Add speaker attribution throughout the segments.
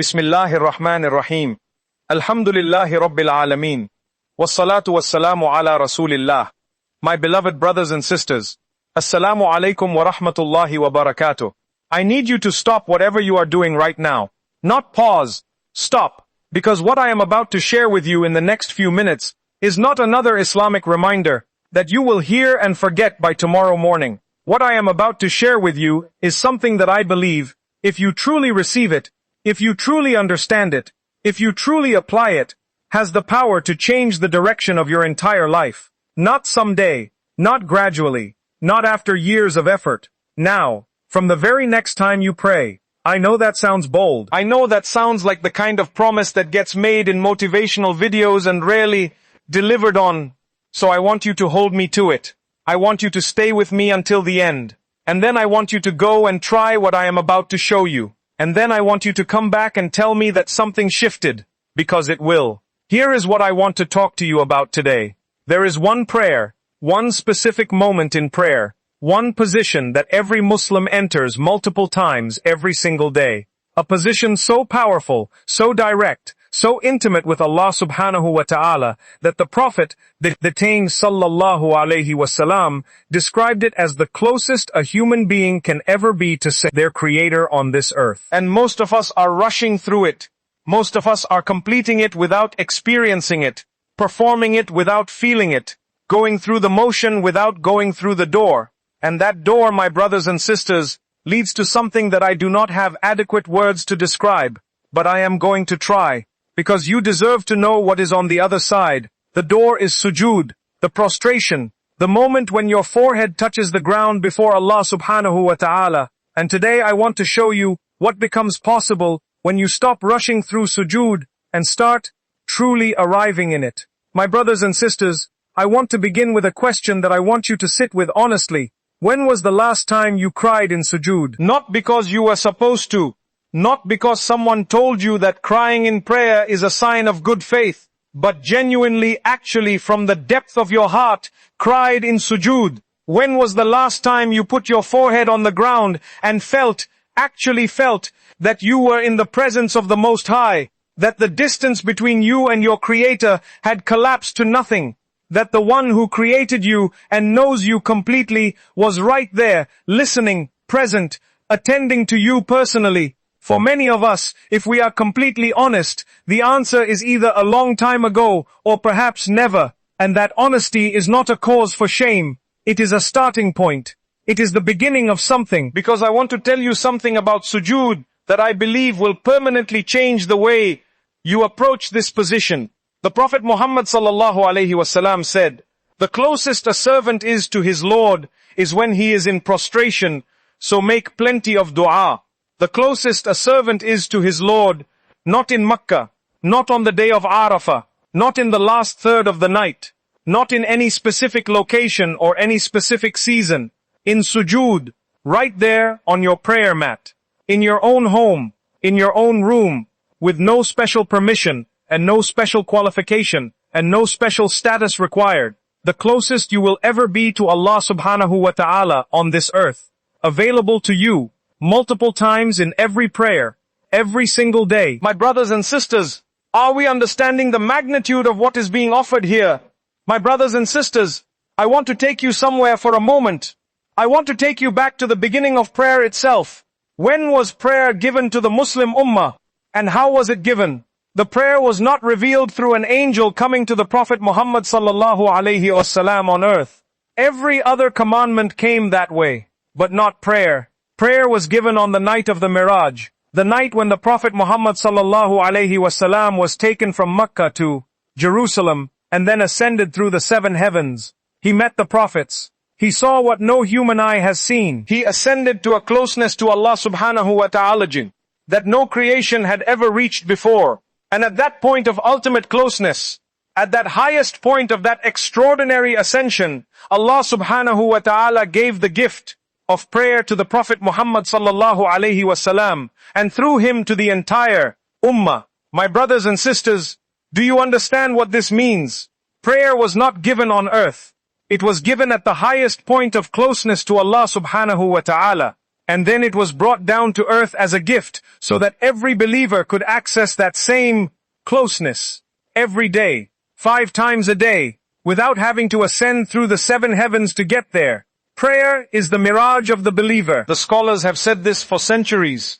Speaker 1: Bismillahir Rahmanir Rahim. Alhamdulillahi Rabbil Alameen. Wassalatu wassalamu ala Rasulillah. My beloved brothers and sisters, Assalamu alaikum wa rahmatullahi wa barakatuh. I need you to stop whatever you are doing right now. Not pause, stop, because what I am about to share with you in the next few minutes is not another Islamic reminder that you will hear and forget by tomorrow morning. What I am about to share with you is something that I believe, if you truly receive it, if you truly understand it, if you truly apply it, has the power to change the direction of your entire life. Not someday, not gradually, not after years of effort. Now, from the very next time you pray. I know that sounds bold. I know that sounds like the kind of promise that gets made in motivational videos and rarely delivered on. So I want you to hold me to it. I want you to stay with me until the end. And then I want you to go and try what I am about to show you. And then I want you to come back and tell me that something shifted, because it will. Here is what I want to talk to you about today. There is one prayer, one specific moment in prayer, one position that every Muslim enters multiple times every single day. A position so powerful, so direct, so intimate with Allah subhanahu wa ta'ala, that the Prophet, the Sallallahu, Alaihi, Wassalm, described it as the closest a human being can ever be to their Creator on this earth. And most of us are rushing through it. Most of us are completing it without experiencing it, performing it without feeling it, going through the motion without going through the door. And that door, my brothers and sisters, leads to something that I do not have adequate words to describe, but I am going to try. Because you deserve to know what is on the other side. The door is sujood, the prostration, the moment when your forehead touches the ground before Allah subhanahu wa ta'ala. And today I want to show you what becomes possible when you stop rushing through sujood and start truly arriving in it. My brothers and sisters, I want to begin with a question that I want you to sit with honestly. When was the last time you cried in sujood? Not because you were supposed to. Not because someone told you that crying in prayer is a sign of good faith, but genuinely, actually from the depth of your heart, cried in sujood. When was the last time you put your forehead on the ground and actually felt, that you were in the presence of the Most High, that the distance between you and your Creator had collapsed to nothing, that the one who created you and knows you completely was right there, listening, present, attending to you personally? For many of us, if we are completely honest, the answer is either a long time ago or perhaps never, and that honesty is not a cause for shame. It is a starting point. It is the beginning of something. Because I want to tell you something about sujood that I believe will permanently change the way you approach this position. The Prophet Muhammad Sallallahu, Alaihi Wasallam said, "The closest a servant is to his Lord is when he is in prostration, so make plenty of dua." The closest a servant is to his Lord, not in Makkah, not on the day of Arafah, not in the last third of the night, not in any specific location or any specific season. In sujood, right there on your prayer mat, in your own home, in your own room, with no special permission, and no special qualification, and no special status required. The closest you will ever be to Allah subhanahu wa ta'ala on this earth. Available to you. Multiple times in every prayer, every single day. My brothers and sisters, are we understanding the magnitude of what is being offered here? My brothers and sisters, I want to take you somewhere for a moment. I want to take you back to the beginning of prayer itself. When was prayer given to the Muslim Ummah? And how was it given? The prayer was not revealed through an angel coming to the Prophet Muhammad Sallallahu Alaihi Wasallam on earth. Every other commandment came that way, but not prayer. Prayer was given on the night of the Miraj, the night when the Prophet Muhammad Sallallahu Alaihi Wasallam was taken from Mecca to Jerusalem and then ascended through the 7 heavens. He met the prophets. He saw what no human eye has seen. He ascended to a closeness to Allah subhanahu wa ta'ala that no creation had ever reached before. And at that point of ultimate closeness, at that highest point of that extraordinary ascension, Allah subhanahu wa ta'ala gave the gift of prayer to the Prophet Muhammad Sallallahu Alaihi Wasallam, and through him to the entire Ummah. My brothers and sisters, do you understand what this means? Prayer was not given on earth. It was given at the highest point of closeness to Allah subhanahu wa ta'ala. and then it was brought down to earth as a gift so that every believer could access that same closeness every day, 5 times a day, without having to ascend through the 7 heavens to get there. Prayer is the mirage of the believer. The scholars have said this for centuries.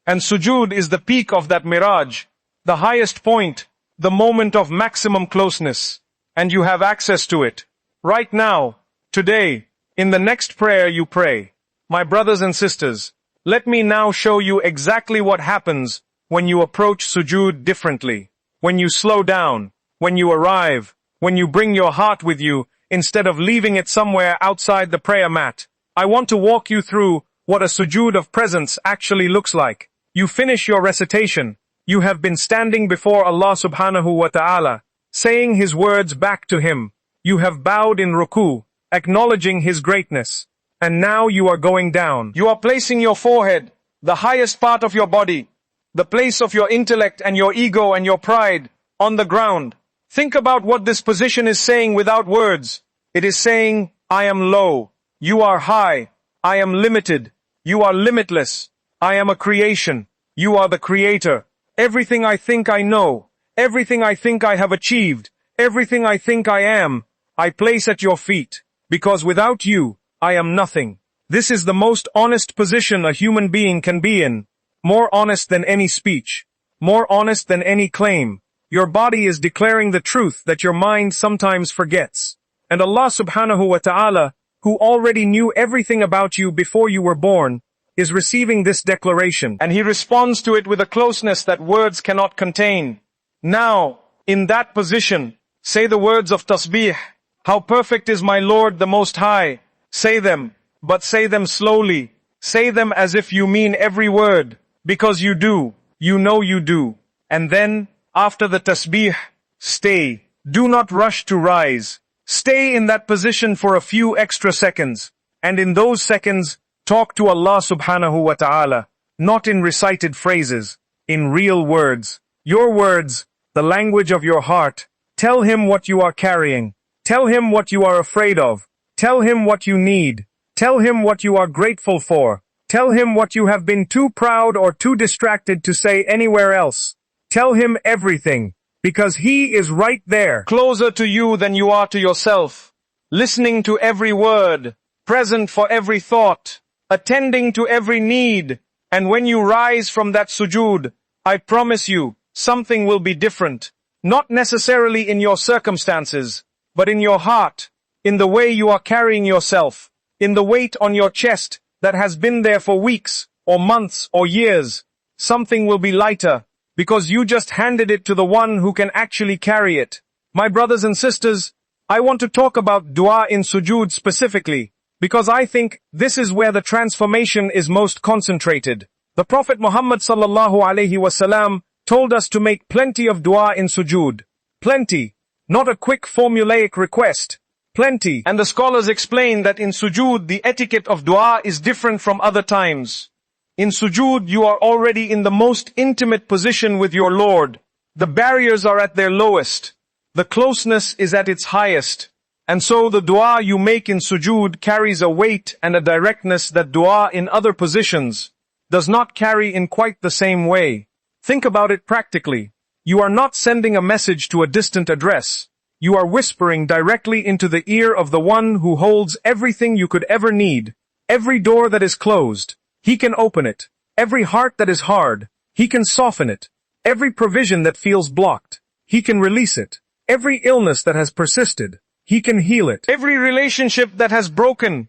Speaker 1: And sujood is the peak of that mirage, the highest point, the moment of maximum closeness. And you have access to it. Right now, today, in the next prayer you pray. My brothers and sisters, let me now show you exactly what happens when you approach sujood differently. When you slow down, when you arrive, when you bring your heart with you, instead of leaving it somewhere outside the prayer mat. I want to walk you through what a sujood of presence actually looks like. You finish your recitation. You have been standing before Allah subhanahu wa ta'ala, saying His words back to Him. You have bowed in ruku, acknowledging His greatness. And now you are going down. You are placing your forehead, the highest part of your body, the place of your intellect and your ego and your pride, on the ground. Think about what this position is saying without words. It is saying, I am low. You are high. I am limited. You are limitless. I am a creation. You are the creator. Everything I think I know, everything I think I have achieved, everything I think I am, I place at your feet. Because without you, I am nothing. This is the most honest position a human being can be in. More honest than any speech. More honest than any claim. Your body is declaring the truth that your mind sometimes forgets. And Allah subhanahu wa ta'ala, who already knew everything about you before you were born, is receiving this declaration. And He responds to it with a closeness that words cannot contain. Now, in that position, say the words of tasbih. How perfect is my Lord the Most High. Say them, but say them slowly. Say them as if you mean every word. Because you do. You know you do. And then, after the tasbih, stay. Do not rush to rise. Stay in that position for a few extra seconds. And in those seconds, talk to Allah subhanahu wa ta'ala. Not in recited phrases. In real words. Your words, the language of your heart. Tell Him what you are carrying. Tell Him what you are afraid of. Tell Him what you need. Tell Him what you are grateful for. Tell Him what you have been too proud or too distracted to say anywhere else. Tell Him everything, because He is right there, closer to you than you are to yourself, listening to every word, present for every thought, attending to every need. And when you rise from that sujood, I promise you, something will be different. Not necessarily in your circumstances, but in your heart, in the way you are carrying yourself, in the weight on your chest that has been there for weeks, or months, or years. Something will be lighter, because you just handed it to the one who can actually carry it. My brothers and sisters, I want to talk about dua in sujood specifically, because I think this is where the transformation is most concentrated. The Prophet Muhammad Sallallahu, Alaihi, Wassalm told us to make plenty of dua in sujood. Plenty, not a quick formulaic request. Plenty. And the scholars explain that in sujood the etiquette of dua is different from other times. In sujood you are already in the most intimate position with your Lord. The barriers are at their lowest. The closeness is at its highest. And so the dua you make in sujood carries a weight and a directness that dua in other positions does not carry in quite the same way. Think about it practically. You are not sending a message to a distant address. You are whispering directly into the ear of the one who holds everything you could ever need. Every door that is closed, He can open it. Every heart that is hard, He can soften it. Every provision that feels blocked, He can release it. Every illness that has persisted, He can heal it. Every relationship that has broken,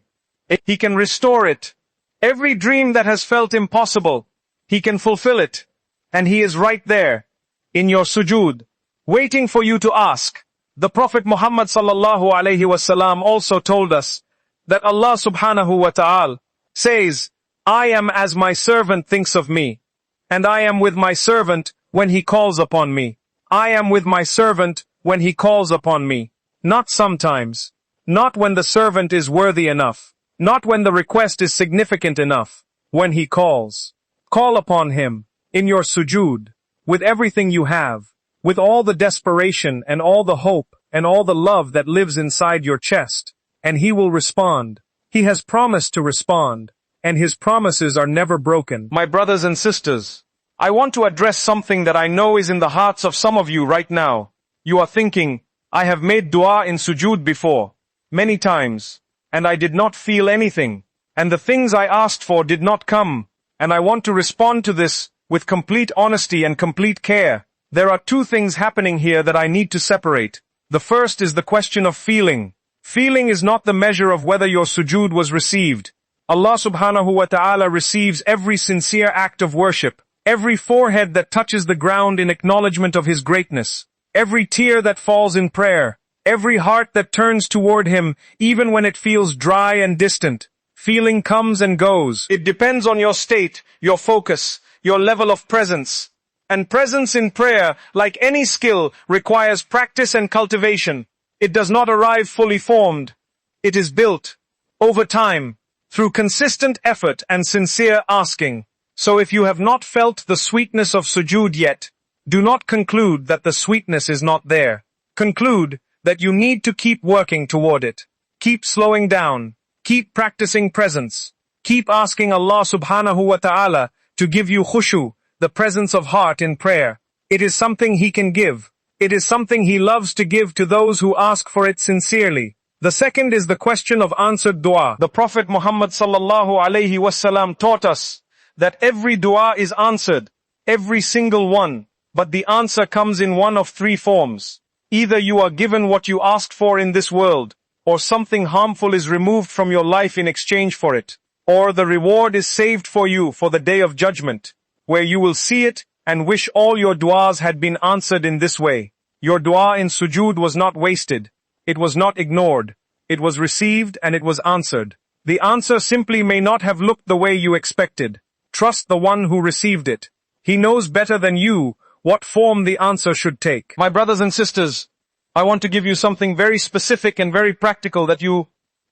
Speaker 1: He can restore it. Every dream that has felt impossible, He can fulfill it. And He is right there, in your sujood, waiting for you to ask. The Prophet Muhammad Sallallahu, Alaihi Wasallam also told us that Allah subhanahu wa ta'ala says, I am as my servant thinks of me, and I am with my servant when he calls upon me. I am with my servant when he calls upon me. Not sometimes. Not when the servant is worthy enough. Not when the request is significant enough. When he calls. Call upon him, in your sujood, with everything you have, with all the desperation and all the hope and all the love that lives inside your chest, and he will respond. He has promised to respond, and His promises are never broken. My brothers and sisters, I want to address something that I know is in the hearts of some of you right now. You are thinking, I have made dua in sujood before, many times, and I did not feel anything, and the things I asked for did not come, and I want to respond to this with complete honesty and complete care. There are two things happening here that I need to separate. The first is the question of feeling. Feeling is not the measure of whether your sujood was received. Allah subhanahu wa ta'ala receives every sincere act of worship, every forehead that touches the ground in acknowledgement of His greatness, every tear that falls in prayer, every heart that turns toward Him, even when it feels dry and distant. Feeling comes and goes. It depends on your state, your focus, your level of presence. And presence in prayer, like any skill, requires practice and cultivation. It does not arrive fully formed. It is built, over time, through consistent effort and sincere asking. So if you have not felt the sweetness of sujood yet, do not conclude that the sweetness is not there. Conclude that you need to keep working toward it. Keep slowing down. Keep practicing presence. Keep asking Allah subhanahu wa ta'ala to give you khushu, the presence of heart in prayer. It is something He can give. It is something He loves to give to those who ask for it sincerely. The second is the question of answered dua. The Prophet Muhammad Sallallahu, Alaihi, Wassalm taught us that every dua is answered, every single one, but the answer comes in one of three forms. Either you are given what you asked for in this world, or something harmful is removed from your life in exchange for it, or the reward is saved for you for the day of judgment, where you will see it and wish all your duas had been answered in this way. Your dua in sujood was not wasted. It was not ignored. It was received and it was answered. The answer simply may not have looked the way you expected. Trust the one who received it. He knows better than you what form the answer should take. My brothers and sisters, I want to give you something very specific and very practical that you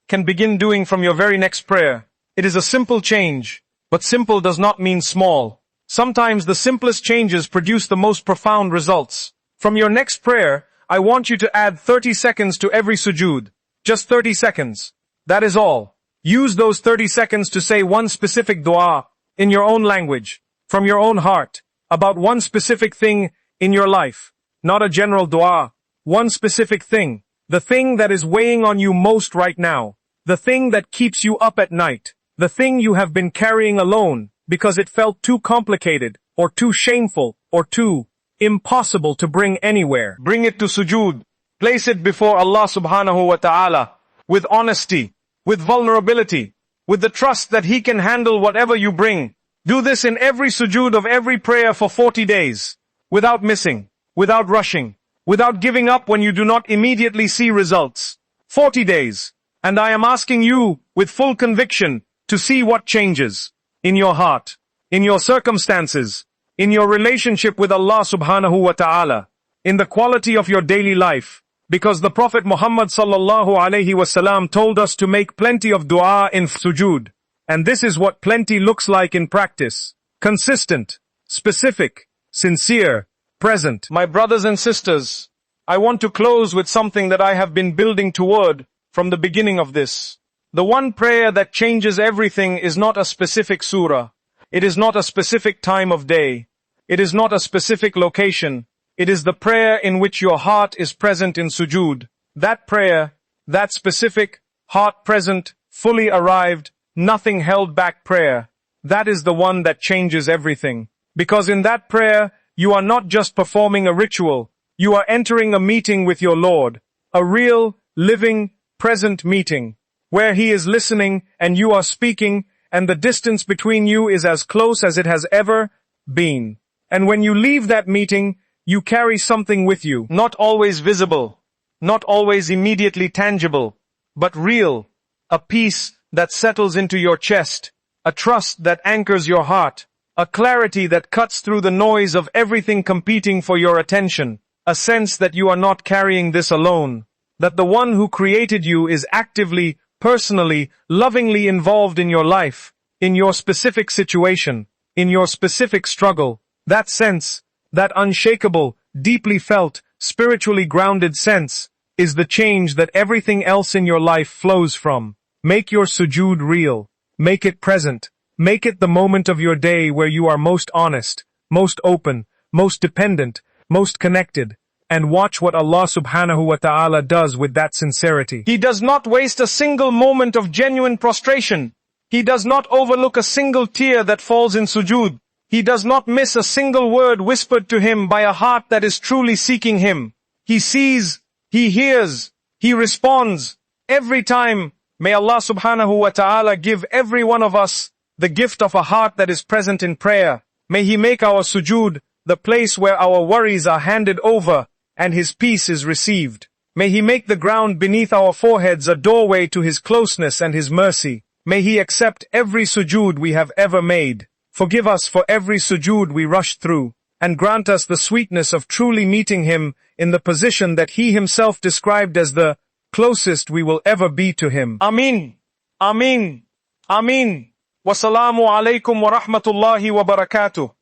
Speaker 1: can begin doing from your very next prayer. It is a simple change, but simple does not mean small. Sometimes the simplest changes produce the most profound results. From your next prayer, I want you to add 30 seconds to every sujood. Just 30 seconds. That is all. Use those 30 seconds to say one specific dua in your own language, from your own heart, about one specific thing in your life. Not a general dua. One specific thing. The thing that is weighing on you most right now. The thing that keeps you up at night. The thing you have been carrying alone because it felt too complicated, or too shameful, or too impossible to bring anywhere. Bring it to sujood. Place it before Allah subhanahu wa ta'ala, with honesty, with vulnerability, with the trust that He can handle whatever you bring. Do this in every sujood of every prayer for 40 days, without missing, without rushing, without giving up when you do not immediately see results. 40 days. And I am asking you, with full conviction, to see what changes in your heart, in your circumstances, in your relationship with Allah subhanahu wa ta'ala, in the quality of your daily life. Because the Prophet Muhammad Sallallahu, Alaihi Wassalm told us to make plenty of dua in sujood. And this is what plenty looks like in practice. Consistent, specific, sincere, present. My brothers and sisters, I want to close with something that I have been building toward from the beginning of this. The one prayer that changes everything is not a specific surah. It is not a specific time of day. It is not a specific location. It is the prayer in which your heart is present in sujood. That prayer, that specific, heart present, fully arrived, nothing held back prayer. That is the one that changes everything. Because in that prayer, you are not just performing a ritual. You are entering a meeting with your Lord. A real, living, present meeting. Where He is listening and you are speaking, and the distance between you is as close as it has ever been. And when you leave that meeting, you carry something with you. Not always visible. Not always immediately tangible. But real. A peace that settles into your chest. A trust that anchors your heart. A clarity that cuts through the noise of everything competing for your attention. A sense that you are not carrying this alone. That the one who created you is actively, personally, lovingly involved in your life, in your specific situation, in your specific struggle. That sense, that unshakable, deeply felt, spiritually grounded sense, is the change that everything else in your life flows from. Make your sujood real. Make it present. Make it the moment of your day where you are most honest, most open, most dependent, most connected. And watch what Allah subhanahu wa ta'ala does with that sincerity. He does not waste a single moment of genuine prostration. He does not overlook a single tear that falls in sujood. He does not miss a single word whispered to him by a heart that is truly seeking him. He sees, he hears, he responds. Every time, may Allah subhanahu wa ta'ala give every one of us the gift of a heart that is present in prayer. May He make our sujood the place where our worries are handed over and His peace is received. May He make the ground beneath our foreheads a doorway to His closeness and His mercy. May He accept every sujood we have ever made. Forgive us for every sujood we rushed through, and grant us the sweetness of truly meeting Him in the position that He Himself described as the closest we will ever be to Him. Ameen. Ameen. Ameen. Wassalamu alaikum wa rahmatullahi wa barakatuh.